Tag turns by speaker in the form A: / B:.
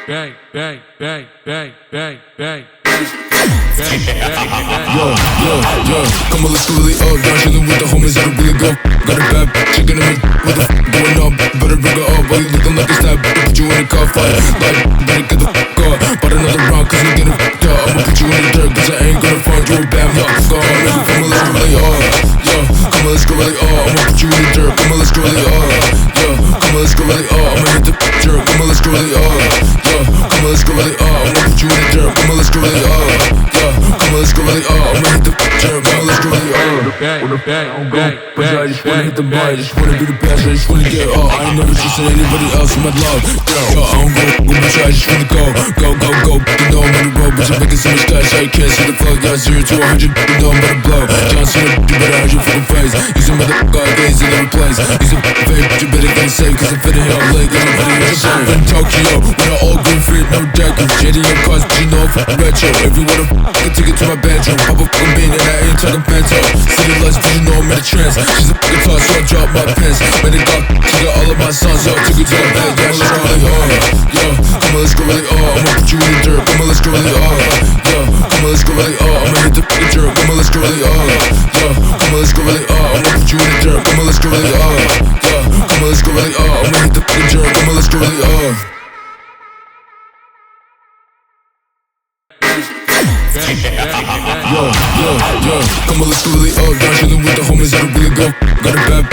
A: bang, bang, bang, bang, bang, bang.
B: Yo, come on, let's go really up. Down chillin' with the homies that'll really go. Got a bad chicken in me, what the f going up? Better bring her up, while you looking like a stab. Put you in a car fight, like, better get the f up. But another round, cause you get it f***ed up. I'ma put you in the dirt, cause I ain't gonna find you a bad yo. Come on, let's go really up. Yo, come on, let's go really up. I'ma put you in the dirt, come on, let's go really up. Yo, come on, let's go really up. I'ma hit the dirt, come on, let's go really up. Yo, come on, let's go really up. I'ma put you in the dirt, come on, let's go really up. Yo, come on, let's go really up. I'ma hit the dirt, come on, let's go really up. Cause I just wanna hit the bar, I just wanna be the best, I just wanna get up. I ain't never trusted anybody else in my love. Yo, I don't go, bitch, I just wanna go. You know I'm on the road, bitch, I'm making so much cash, I can't see the flow. Yeah, 0 to 100, you know I'm about to blow. John Cena, you better hide your fucking face. He's a motherfucker, gaze in every place. He's a fake, but you better get it safe, cause I'm fitting here all late, cause I'm fitting here safe. In Tokyo, with an all green fit, no deckers. JDM cars, but you know I'm fucking retro. If you wanna fucking take it to my bedroom, pop a fucking bean and I ain't talking bento. City lights, but you know I'm in a trance. She's a fucking toss, so I drop my pants. Made it got, she got all of my songs, so I took it to the bed. Yeah, she's really hard. Yo, come on, let's go really hard. I'ma put you in the dirt, come on, let's go really hard. Yo, come on, let's go really hard. I'ma hit the fucking dirt, come on, let's go really hard. Yo, come on, let's go really hard. I'ma put you in the dirt, come on, let's go really hard. Yo, come on, let's go really hard. I'ma hit the fucking dirt, come on, let's go really hard. Yo, come on, let's go really up. Down chillin' with the homies that'll really go. Got a bad